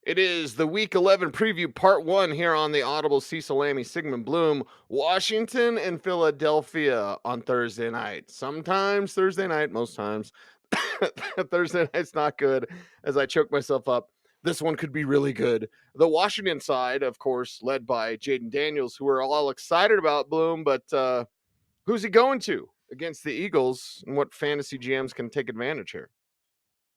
It is the Week 11 preview part one here on the Audible Cecil Lammy Sigmund Bloom, Washington and Philadelphia on Thursday night. Sometimes Thursday night, most times. Thursday night's not good as I choke myself up. This one could be really good. The Washington side, of course, led by Jaden Daniels, who we're all excited about, Bloom, but who's he going to against the Eagles and what fantasy GMs can take advantage here?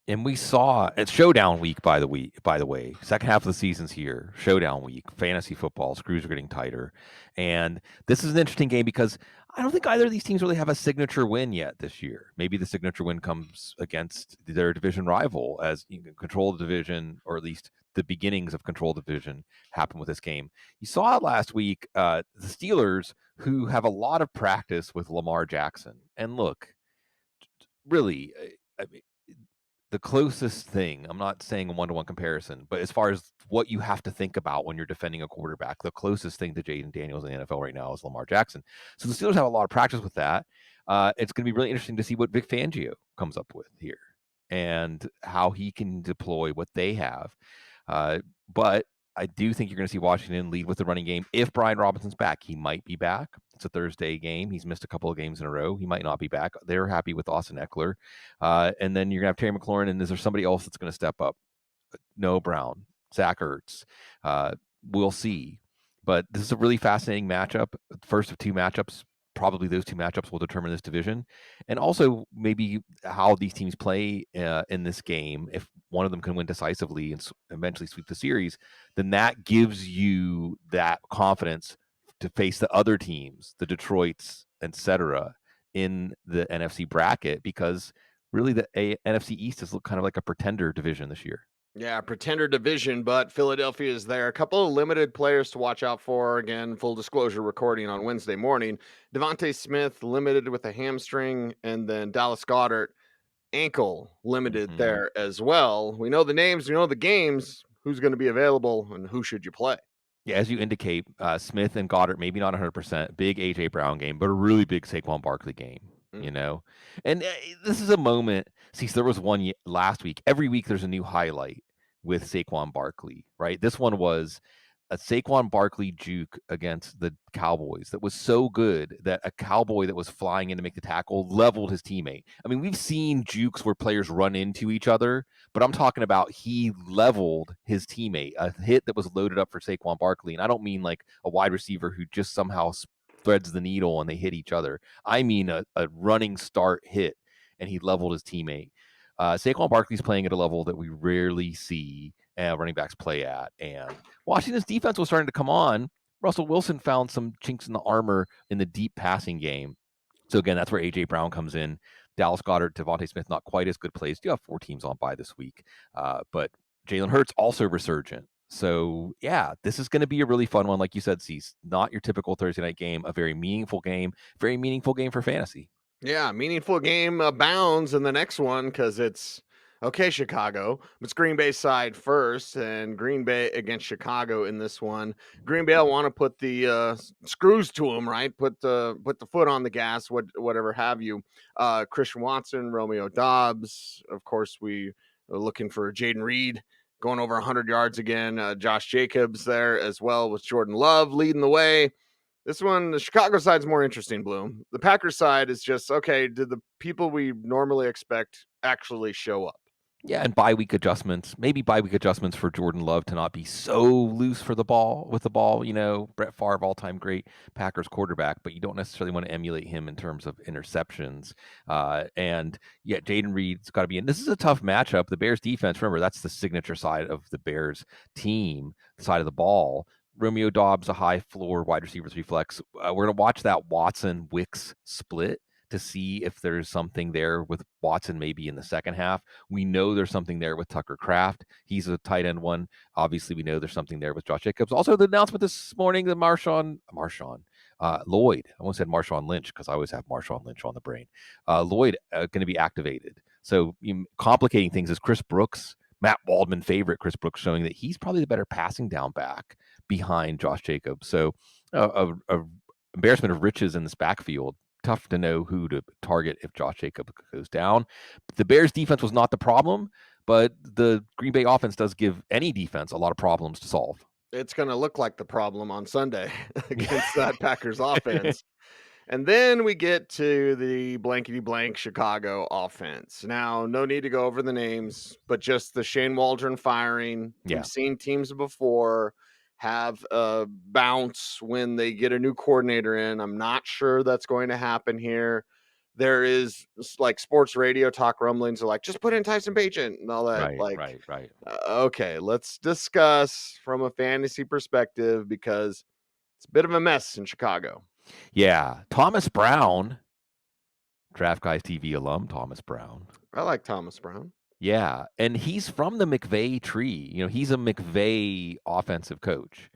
And we saw it's showdown week by the way. Second half of the season's here. Showdown week. Fantasy football. Screws are getting tighter. And this is an interesting game because I don't think either of these teams really have a signature win yet this year. Maybe the signature win comes against their division rival as you can control the division, or at least the beginnings of control division happen with this game. You saw it last week, the Steelers, who have a lot of practice with Lamar Jackson. And look, really, I mean, the closest thing, I'm not saying a one-to-one comparison, but as far as what you have to think about when you're defending a quarterback, the closest thing to Jaden Daniels in the NFL right now is Lamar Jackson. So the Steelers have a lot of practice with that. It's going to be really interesting to see what Vic Fangio comes up with here and how he can deploy what they have. But I do think you're going to see Washington lead with the running game. If Brian Robinson's back, he might be back. It's a Thursday game. He's missed a couple of games in a row. He might not be back. They're happy with Austin Eckler. And then you're going to have Terry McLaurin, and is there somebody else that's going to step up? Noah Brown, Zach Ertz. We'll see. But this is a really fascinating matchup. First of two matchups. Probably those two matchups will determine this division. And also maybe how these teams play in this game. If one of them can win decisively and eventually sweep the series, then that gives you that confidence to face the other teams, the Detroits, etc., in the NFC bracket, because really the NFC East has looked kind of like a pretender division this year. Yeah, pretender division, but Philadelphia is there. A couple of limited players to watch out for. Again, full disclosure, recording on Wednesday morning. Devontae Smith limited with a hamstring, and then Dallas Goedert ankle limited Mm-hmm. there as well. We know the names, we know the games. Who's going to be available, and who should you play? Yeah, as you indicate, Smith and Goddard, maybe not 100%, big A.J. Brown game, but a really big Saquon Barkley game, Mm. you know? And this is a moment. See, so there was one last week. Every week there's a new highlight with Saquon Barkley, right? This one was a Saquon Barkley juke against the Cowboys that was so good that a Cowboy that was flying in to make the tackle leveled his teammate. I mean, we've seen jukes where players run into each other, but I'm talking about he leveled his teammate, a hit that was loaded up for Saquon Barkley. And I don't mean like a wide receiver who just somehow threads the needle and they hit each other. I mean a running start hit, and he leveled his teammate. Saquon Barkley's playing at a level that we rarely see running backs play at. And Washington's defense was starting to come on. Russell Wilson found some chinks in the armor in the deep passing game. So again, that's where A.J. Brown comes in. Dallas Goedert, Devontae Smith, not quite as good plays. Do have 4 teams on bye this week. But Jalen Hurts also resurgent. So, yeah, this is going to be a really fun one. Like you said, Cease, not your typical Thursday night game, a very meaningful game for fantasy. Yeah, meaningful game abounds in the next one because it's okay, Chicago. It's Green Bay side first, and Green Bay against Chicago in this one. Green Bay, I want to put the screws to them, right? Put the foot on the gas, whatever have you. Christian Watson, Romeo Dobbs, of course. We are looking for Jaden Reed going over 100 yards again. Josh Jacobs there as well with Jordan Love leading the way. This one, the Chicago side's more interesting, Bloom. The Packers side is just okay. Did the people we normally expect actually show up? Yeah, and maybe bye week adjustments for Jordan Love to not be so loose for the ball with the ball. Brett Favre, all-time great Packers quarterback, but you don't necessarily want to emulate him in terms of interceptions. And yeah, Jaden Reed's got to be in. This is a tough matchup. The Bears defense, remember, that's the signature side of the Bears team, the side of the ball. Romeo Dobbs, a high floor wide receiver 3 flex. We're going to watch that Watson-Wicks split to see if there's something there with Watson maybe in the second half. We know there's something there with Tucker Kraft. He's a tight end one. Obviously, we know there's something there with Josh Jacobs. Also, the announcement this morning that Lloyd, I almost said Marshawn Lynch because I always have Marshawn Lynch on the brain. Lloyd going to be activated. So complicating things is Chris Brooks, Matt Waldman favorite Chris Brooks, showing that he's probably the better passing down back behind Josh Jacobs. So a embarrassment of riches in this backfield. Tough to know who to target if Josh Jacobs goes down. The Bears defense was not the problem, but the Green Bay offense does give any defense a lot of problems to solve. It's gonna look like the problem on Sunday Yeah. against that Packers offense. And then we get to the blankety blank Chicago offense. Now, no need to go over the names, but just the Shane Waldron firing. We've Yeah. seen teams before have a bounce when they get a new coordinator in. I'm not sure that's going to happen here. There is like sports radio talk rumblings are like, just put in Tyson Bagent and all that. Right, Like, right, right. okay, let's discuss from a fantasy perspective because it's a bit of a mess in Chicago. Yeah. Thomas Brown, Draft Guys TV alum, Thomas Brown. I like Thomas Brown. Yeah, and he's from the McVay tree. He's a McVay offensive coach.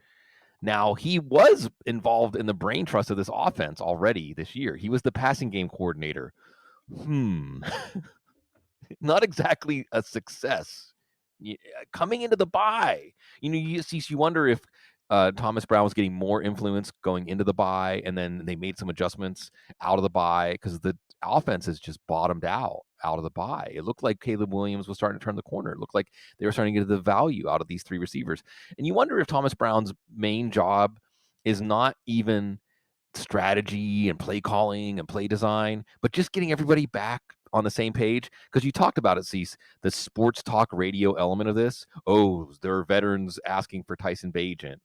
Now, he was involved in the brain trust of this offense already this year. He was the passing game coordinator. Hmm. Not exactly a success. Coming into the bye, you wonder if Thomas Brown was getting more influence going into the bye, and then they made some adjustments out of the bye because the offense has just bottomed out of the bye. It looked like Caleb Williams was starting to turn the corner. It looked like they were starting to get the value out of these three receivers. And you wonder if Thomas Brown's main job is not even strategy and play calling and play design, but just getting everybody back on the same page. Because you talked about it, Cease, the sports talk radio element of this. Oh, there are veterans asking for Tyson Bagent,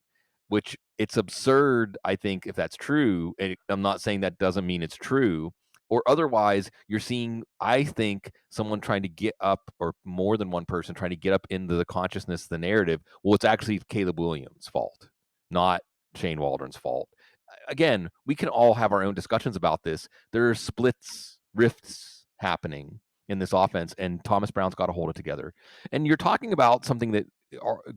which it's absurd, I think, if that's true. And I'm not saying that doesn't mean it's true. Or otherwise, you're seeing, I think, someone trying to get up, or more than one person trying to get up into the consciousness, the narrative. Well, it's actually Caleb Williams' fault, not Shane Waldron's fault. Again, we can all have our own discussions about this. There are splits, rifts happening in this offense, and Thomas Brown's got to hold it together. And you're talking about something that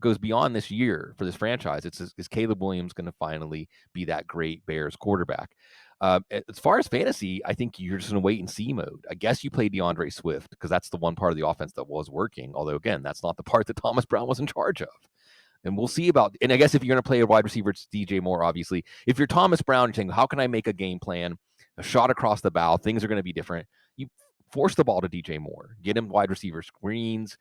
goes beyond this year for this franchise. Is Caleb Williams going to finally be that great Bears quarterback? As far as fantasy, I think you're just in a wait and see mode. I guess you play DeAndre Swift because that's the one part of the offense that was working. Although, again, that's not the part that Thomas Brown was in charge of. And we'll see about, and I guess if you're going to play a wide receiver, it's DJ Moore, obviously. If you're Thomas Brown, you're saying, how can I make a game plan, a shot across the bow? Things are going to be different. You force the ball to DJ Moore, get him wide receiver screens,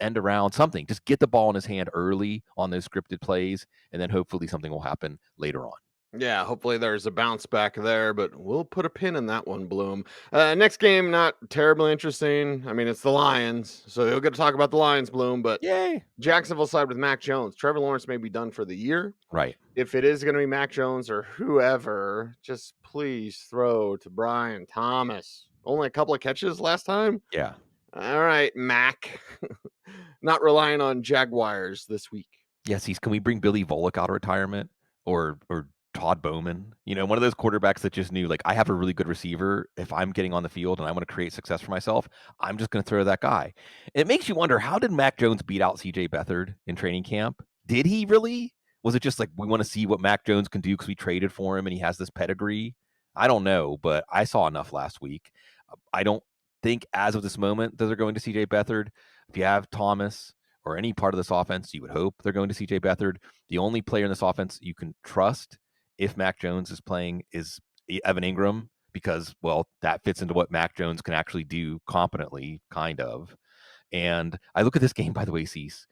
end around, something. Just get the ball in his hand early on those scripted plays, and then hopefully something will happen later on. Yeah, hopefully there's a bounce back there, but we'll put a pin in that one, Bloom. Next game, not terribly interesting. I mean, it's the Lions, so you'll get to talk about the Lions, Bloom, but Yay. Jacksonville side with Mac Jones. Trevor Lawrence may be done for the year. Right. If it is going to be Mac Jones or whoever, just please throw to Brian Thomas. Only a couple of catches last time. Yeah. All right, Mac. Not relying on Jaguars this week. Yes, can we bring Billy Volek out of retirement, or Todd Bowman? One of those quarterbacks that just knew, like, I have a really good receiver. If I'm getting on the field and I want to create success for myself, I'm just going to throw that guy. It makes you wonder, how did Mac Jones beat out CJ Beathard in training camp? Did he really? Was it just like, we want to see what Mac Jones can do because we traded for him and he has this pedigree? I don't know, but I saw enough last week. I don't think as of this moment that they're going to CJ Beathard. If you have Thomas or any part of this offense, you would hope they're going to CJ Beathard. The only player in this offense you can trust if Mac Jones is playing is Evan Ingram, because, well, that fits into what Mac Jones can actually do competently, kind of. And I look at this game, by the way, Cease.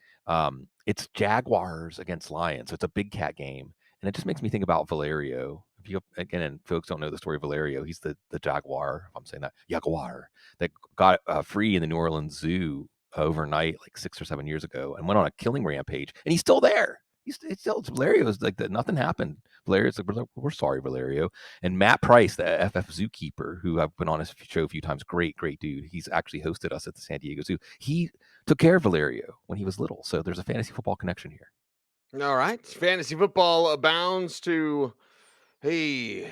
It's Jaguars against Lions, so it's a big cat game. And it just makes me think about Valerio. If you, again, and folks don't know the story of Valerio, he's the Jaguar, if I'm saying that, Jaguar, that got free in the New Orleans Zoo overnight like 6 or 7 years ago and went on a killing rampage, and he's still there. He's still, Valerio's like that. Nothing happened. Valerio's like, we're sorry, Valerio. And Matt Price, the FF zookeeper, who I've been on his show a few times, great dude. He's actually hosted us at the San Diego Zoo. He took care of Valerio when he was little. So there's a fantasy football connection here. All right. Fantasy football abounds to, hey,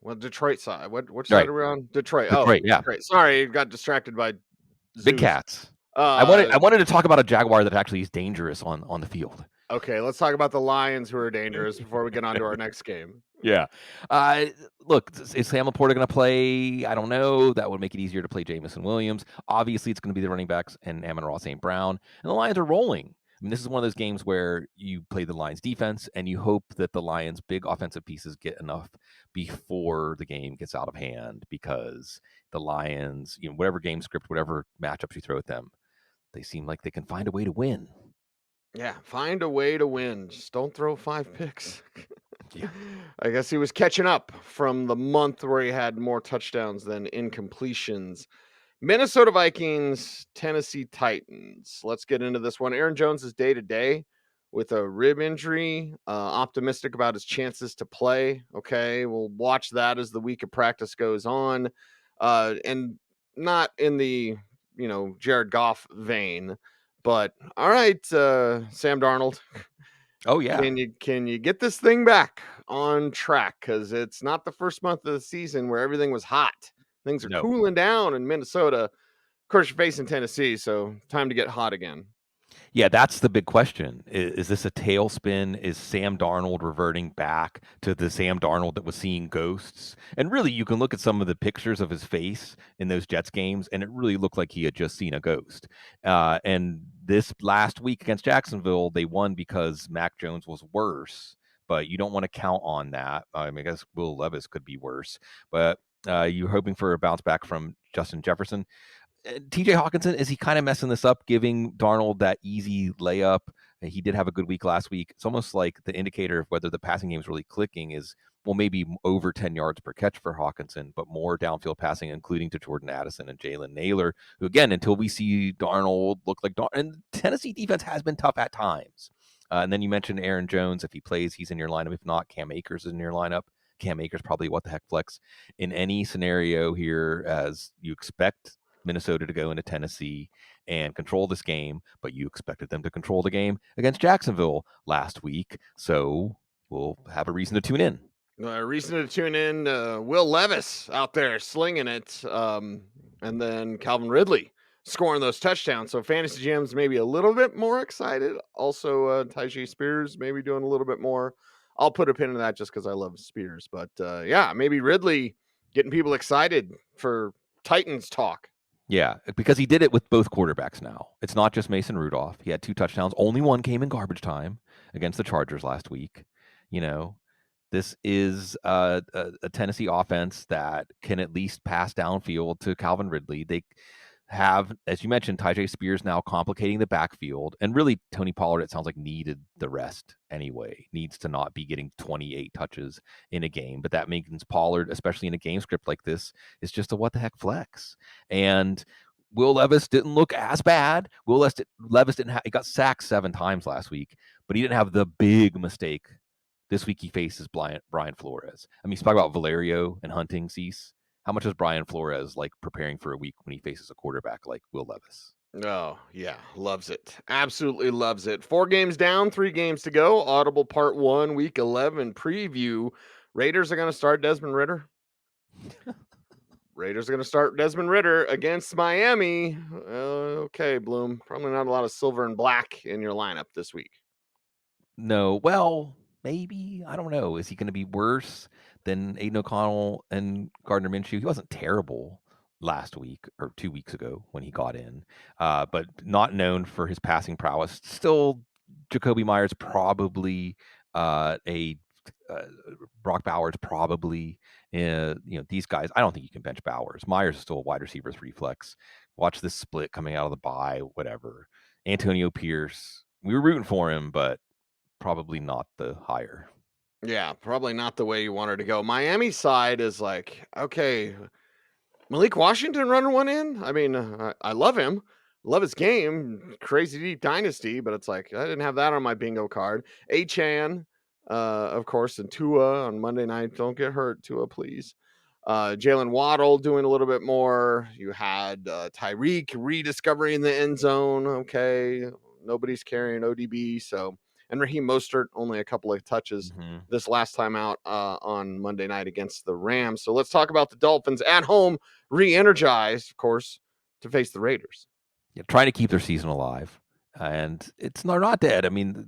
well, Detroit side. Which side are we on? Detroit. Detroit, yeah. Detroit. Sorry, got distracted by Big zoos. cats. I wanted to talk about a Jaguar that actually is dangerous on the field. Okay, let's talk about the Lions who are dangerous before we get on to our next game. Yeah. Look, is Sam Laporta going to play? I don't know. That would make it easier to play Jamison Williams. Obviously, it's going to be the running backs and Amon-Ra St. Brown. And the Lions are rolling. I mean, this is one of those games where you play the Lions defense and you hope that the Lions' big offensive pieces get enough before the game gets out of hand, because the Lions, whatever game script, whatever matchups you throw at them, they seem like they can find a way to win. Yeah, find a way to win. Just don't throw 5 picks. Yeah. I guess he was catching up from the month where he had more touchdowns than incompletions. Minnesota Vikings, Tennessee Titans. Let's get into this one. Aaron Jones is day to day with a rib injury. Optimistic about his chances to play. Okay, we'll watch that as the week of practice goes on. And not in the Jared Goff vein, but all right, Sam Darnold, Oh yeah. can you get this thing back on track? Because it's not the first month of the season where everything was hot. Things are No. cooling down in Minnesota. Of course, you're facing Tennessee, so time to get hot again. Yeah, that's the big question. Is this a tailspin? Is Sam Darnold reverting back to the Sam Darnold that was seeing ghosts? And really, you can look at some of the pictures of his face in those Jets games, and it really looked like he had just seen a ghost. And this last week against Jacksonville, they won because Mac Jones was worse, but you don't want to count on that. I mean, I guess Will Levis could be worse, but you're hoping for a bounce back from Justin Jefferson. TJ Hawkinson, is he kind of messing this up, giving Darnold that easy layup? He did have a good week last week. It's almost like the indicator of whether the passing game is really clicking is, well, maybe over 10 yards per catch for Hawkinson, but more downfield passing, including to Jordan Addison and Jalen Naylor, who, again, until we see Darnold look like Darnold, and Tennessee defense has been tough at times. And then you mentioned Aaron Jones. If he plays, he's in your lineup. If not, Cam Akers is in your lineup. Cam Akers probably what the heck flex in any scenario here, as you expect Minnesota to go into Tennessee and control this game, but you expected them to control the game against Jacksonville last week. So we'll have a reason to tune in. Reason to tune in. Will Levis out there slinging it, and then Calvin Ridley scoring those touchdowns. So fantasy gems maybe a little bit more excited. Also, Tyjae Spears maybe doing a little bit more. I'll put a pin in that just because I love Spears. But yeah, maybe Ridley getting people excited for Titans talk. Yeah, because he did it with both quarterbacks now. It's not just Mason Rudolph. He had 2 touchdowns. Only one came in garbage time against the Chargers last week. You know, this is a Tennessee offense that can at least pass downfield to Calvin Ridley. They have, as you mentioned, Tyjae Spears now complicating the backfield. And really, Tony Pollard, it sounds like, needed the rest anyway, needs to not be getting 28 touches in a game. But that means Pollard, especially in a game script like this, is just a what the heck flex. And Will Levis didn't look as bad. Levis didn't have, he got sacked 7 times last week, but he didn't have the big mistake. This week he faces Brian Flores. I mean, talk about Valerio and Hunting Cease. How much is Brian Flores like preparing for a week when he faces a quarterback like Will Levis? Oh, yeah, loves it. Absolutely loves it. 4 games down, 3 games to go. Audible Part 1, Week 11 preview. Raiders are going to start Desmond Ritter. Raiders are going to start Desmond Ritter against Miami. Okay, Bloom. Probably not a lot of silver and black in your lineup this week. No, well, maybe. I don't know. Is he going to be worse than Aiden O'Connell and Gardner Minshew? He wasn't terrible last week or 2 weeks ago when he got in, but not known for his passing prowess. Still, Jacoby Myers probably a uh, Brock Bowers probably. These guys. I don't think you can bench Bowers. Myers is still a wide receiver 3 flex. Watch this split coming out of the bye. Whatever. Antonio Pierce. We were rooting for him, but probably not the hire. Yeah, probably not the way you want her to go. Miami side is like, okay, Malik Washington running one in. I mean, I love him, love his game, crazy deep dynasty, but it's like I didn't have that on my bingo card. Achan, of course, and Tua on Monday night. Don't get hurt, Tua, please. Jalen Waddle doing a little bit more. You had Tyreek rediscovering the end zone. Okay, nobody's carrying ODB, so and Raheem Mostert only a couple of touches Mm-hmm. this last time out on Monday night against the Rams. So let's talk about the Dolphins at home, re-energized, of course, to face the Raiders. Yeah, trying to keep their season alive, and they're not dead. I mean,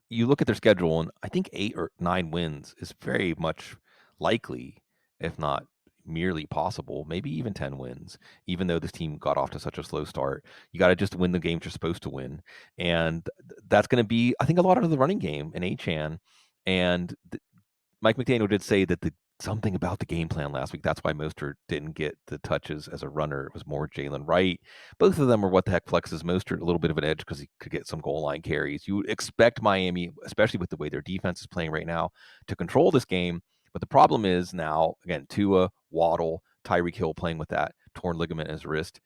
you look at their schedule, and I think 8 or 9 wins is very much likely, if not merely possible. Maybe even 10 wins. Even though this team got off to such a slow start, you got to just win the games you're supposed to win, and that's going to be, I think, a lot of the running game in Achan. And Mike McDaniel did say that the something about the game plan last week. That's why Mostert didn't get the touches as a runner. It was more Jalen Wright. Both of them were what the heck flexes. Mostert a little bit of an edge because he could get some goal line carries. You would expect Miami, especially with the way their defense is playing right now, to control this game. But the problem is now, again, Tua, Waddle, Tyreek Hill playing with that torn ligament in his wrist.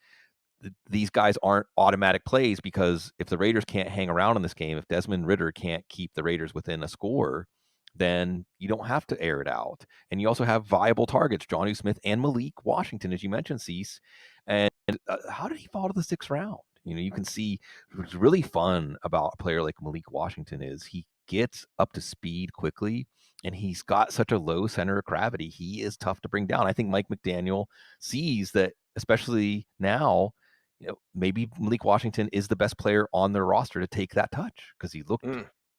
These guys aren't automatic plays because if the Raiders can't hang around in this game, if Desmond Ridder can't keep the Raiders within a score, then you don't have to air it out. And you also have viable targets, Jonnu Smith and Malik Washington, as you mentioned, Cease. And how did he fall to the 6th round? You can see what's really fun about a player like Malik Washington is he gets up to speed quickly, and he's got such a low center of gravity. He is tough to bring down. I think Mike McDaniel sees that, especially now. Maybe Malik Washington is the best player on their roster to take that touch because he looked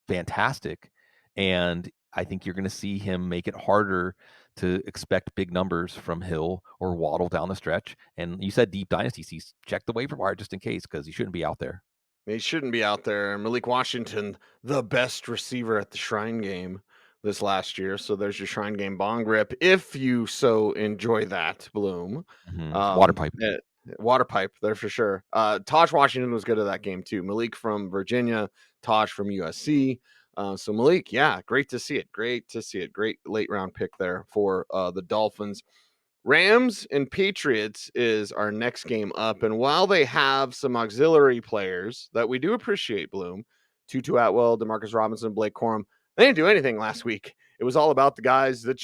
fantastic. And I think you're going to see him make it harder to expect big numbers from Hill or Waddle down the stretch. And you said deep dynasty sees, check the waiver wire just in case because he shouldn't be out there. He shouldn't be out there. Malik Washington, the best receiver at the Shrine Game this last year. So there's your Shrine Game bong rip. If you so enjoy that, Bloom. Water pipe. Water pipe there for sure. Taj Washington was good at that game too. Malik from Virginia, Taj from USC. So Malik, yeah, great to see it. Great to see it. Great late round pick there for the Dolphins. Rams and Patriots is our next game up. And while they have some auxiliary players that we do appreciate, Bloom, Tutu Atwell, Demarcus Robinson, Blake Corum, they didn't do anything last week. It was all about the guys that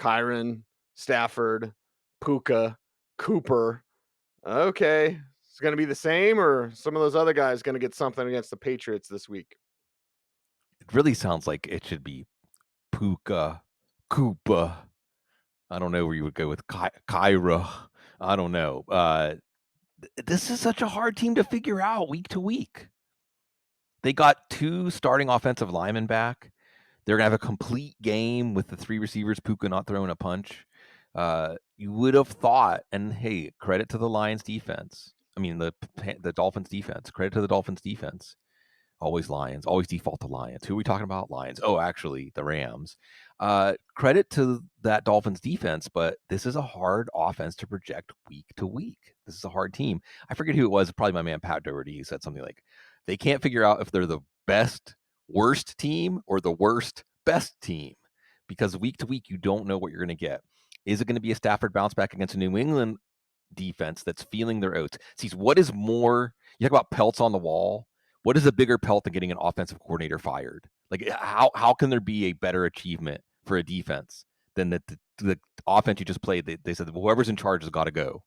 Kyron, Stafford, Puka, Cooper. Okay. It's going to be the same, or some of those other guys going to get something against the Patriots this week? It really sounds like it should be Puka, Koopa. I don't know where you would go with Kyra. I don't know. This is such a hard team to figure out week to week. They got 2 starting offensive linemen back. They're going to have a complete game with the 3 receivers, Puka not throwing a punch. You would have thought, and hey, credit to the Lions defense. I mean, the Dolphins defense. Credit to the Dolphins defense. Always Lions. Always default to Lions. Who are we talking about? Lions. Oh, actually, the Rams. Credit to that Dolphins defense, but this is a hard offense to project week to week. This is a hard team. I forget who it was. Probably my man Pat Doherty. He said something like, they can't figure out if they're the best worst team or the worst best team because week to week you don't know what you're going to get. Is it going to be a Stafford bounce back against a New England defense that's feeling their oats? See, what is more? You talk about pelts on the wall. What is a bigger pelt than getting an offensive coordinator fired? Like, how can there be a better achievement for a defense than the offense you just played? They said whoever's in charge has got to go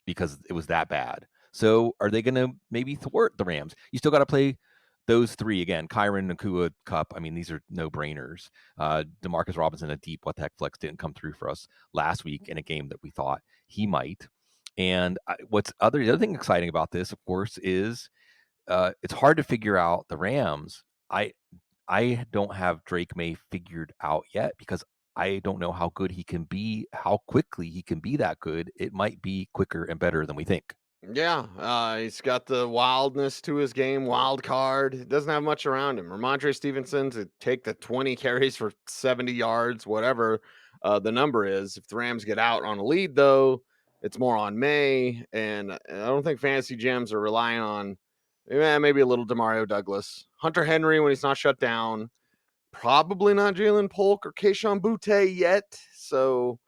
because it was that bad. So are they going to maybe thwart the Rams? You still got to play those 3 again. Kyron, Nakua, Cup. I mean, these are no brainers. Demarcus Robinson, a deep what the heck flex didn't come through for us last week in a game that we thought he might. And the other thing exciting about this, of course, is it's hard to figure out the Rams. I don't have Drake May figured out yet because I don't know how good he can be, how quickly he can be that good. It might be quicker and better than we think. Yeah, he's got the wildness to his game, wild card. He doesn't have much around him. Ramondre Stevenson to take the 20 carries for 70 yards, whatever the number is. If the Rams get out on a lead, though, it's more on May. And I don't think fantasy gems are relying on maybe a little Demario Douglas. Hunter Henry when he's not shut down. Probably not Jalen Polk or Keishon Butte yet. So,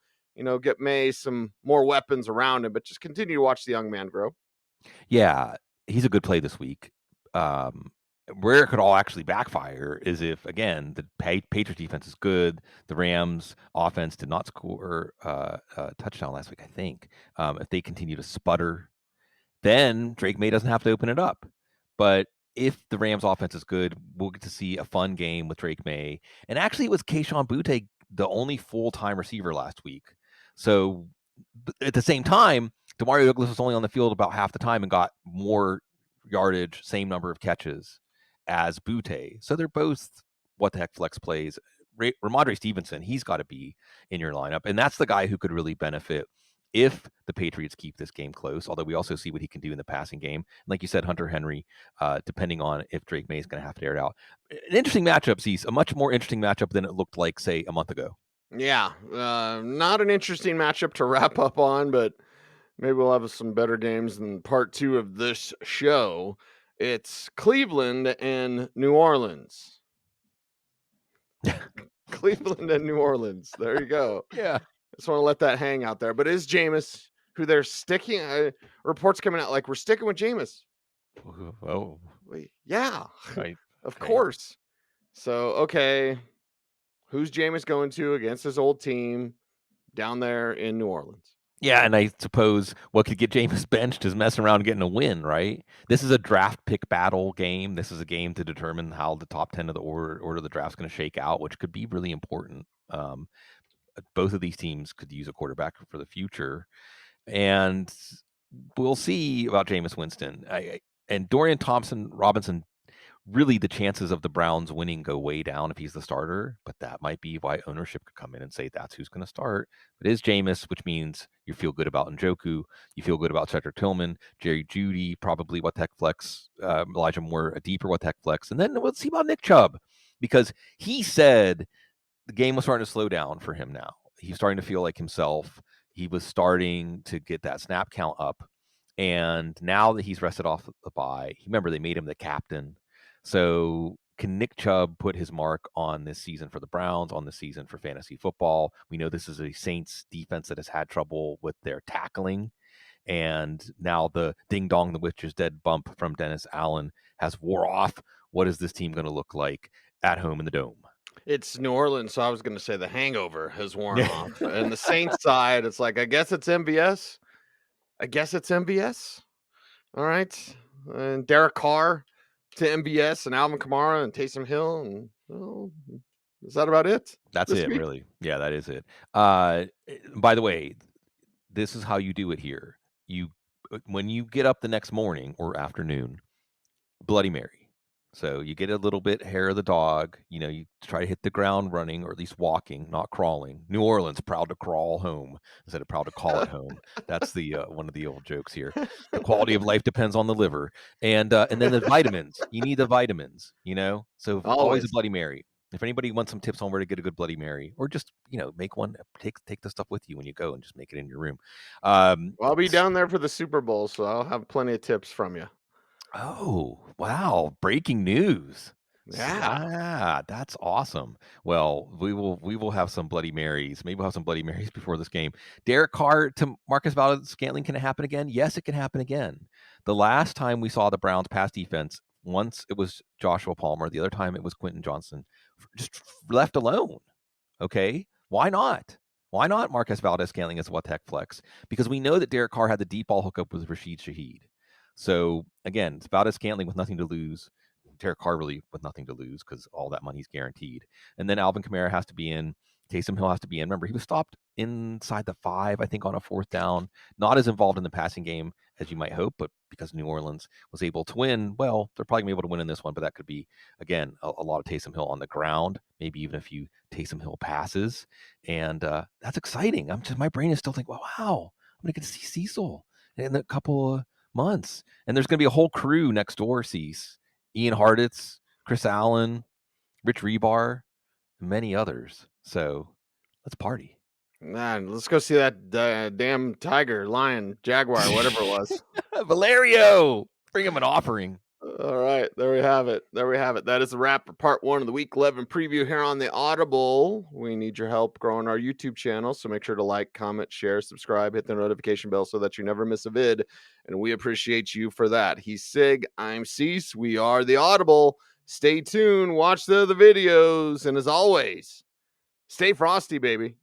get May some more weapons around him, but just continue to watch the young man grow. Yeah, he's a good play this week. Where it could all actually backfire is if, again, the Patriots defense is good. The Rams offense did not score a touchdown last week, I think. If they continue to sputter, then Drake May doesn't have to open it up. But if the Rams offense is good, we'll get to see a fun game with Drake May. And actually, it was Keishon Butte, the only full-time receiver last week. So at the same time, Demario Douglas was only on the field about half the time and got more yardage, same number of catches as Butte. So they're both what the heck flex plays. Ramondre Stevenson, he's got to be in your lineup. And that's the guy who could really benefit if the Patriots keep this game close, although we also see what he can do in the passing game. Like you said, Hunter Henry, depending on if Drake May is going to have to air it out. An interesting matchup, Cease, a much more interesting matchup than it looked like, say, a month ago. Yeah, not an interesting matchup to wrap up on, but maybe we'll have some better games in part 2 of this show. It's Cleveland and New Orleans. Cleveland and New Orleans. There you go. Yeah. Just want to let that hang out there. But is Jameis who they're sticking? Reports coming out like we're sticking with Jameis. Oh, Yeah, right. of Okay. course. So okay, who's Jameis going to against his old team down there in New Orleans? Yeah, and I suppose what could get Jameis benched is messing around and getting a win, right? This is a draft pick battle game. This is a game to determine how the top 10 of the order of the draft's going to shake out, which could be really important. Both of these teams could use a quarterback for the future, and we'll see about Jameis Winston. And Dorian Thompson-Robinson, really the chances of the Browns winning go way down if he's the starter, but that might be why ownership could come in and say that's who's going to start. It is Jameis, which means you feel good about Njoku, you feel good about Cedric Tillman, Jerry Jeudy, probably what the heck flex, Elijah Moore, a deeper what the heck flex, and then we'll see about Nick Chubb, because he said the game was starting to slow down for him now. He's starting to feel like himself. He was starting to get that snap count up. And now that he's rested off the bye, remember they made him the captain. So can Nick Chubb put his mark on this season for the Browns, on the season for fantasy football? We know this is a Saints defense that has had trouble with their tackling. And now the ding dong, the witch is dead bump from Dennis Allen has wore off. What is this team going to look like at home in the dome? It's New Orleans, so I was going to say the hangover has worn Yeah. off. And the Saints side, it's like I guess it's MVS. I guess it's MVS. All right, and Derek Carr to MVS and Alvin Kamara and Taysom Hill, and well, is that about it That's this it, week? really. Yeah, that is it. By the way, this is how you do it here. You when you get up the next morning or afternoon, Bloody Mary. So you get a little bit hair of the dog. You try to hit the ground running or at least walking, not crawling. New Orleans proud to crawl home instead of proud to call it home. That's the one of the old jokes here. The quality of life depends on the liver, and then the vitamins. You need the vitamins. So always a Always. Bloody Mary. If anybody wants some tips on where to get a good Bloody Mary, or just make one, take the stuff with you when you go and just make it in your room. Well, I'll be down there for the Super Bowl, so I'll have plenty of tips from you. Oh, wow. Breaking news. Yeah. Yeah, that's awesome. Well, we will have some Bloody Marys. Maybe we'll have some Bloody Marys before this game. Derek Carr to Marcus Valdez-Scantling, can it happen again? Yes, it can happen again. The last time we saw the Browns pass defense, once it was Joshua Palmer, the other time it was Quentin Johnson, just left alone. Okay, why not? Why not Marcus Valdez-Scantling as what the heck flex? Because we know that Derek Carr had the deep ball hookup with Rashid Shaheed. So again, it's Valdez-Scantling with nothing to lose. Derek Carr really with nothing to lose because all that money's guaranteed. And then Alvin Kamara has to be in. Taysom Hill has to be in. Remember, he was stopped inside the 5, I think, on a 4th down. Not as involved in the passing game as you might hope, but because New Orleans was able to win, well, they're probably going to be able to win in this one, but that could be, again, a lot of Taysom Hill on the ground, maybe even a few Taysom Hill passes. And that's exciting. My brain is still thinking, wow, I'm going to get to see Cecil in a couple of months. And there's going to be a whole crew next door, Cease. Ian Harditz, Chris Allen, Rich Rebar, and many others. So let's party. Man, let's go see that damn tiger, lion, jaguar, whatever it was. Valerio, bring him an offering. All right, there we have it. There we have it. That is a wrap for part 1 of the Week 11 preview here on the Audible. We need your help growing our YouTube channel, so make sure to like, comment, share, subscribe, hit the notification bell so that you never miss a vid, and we appreciate you for that. He's Sig, I'm Cease. We are the Audible. Stay tuned, watch the videos, and as always, stay frosty, baby.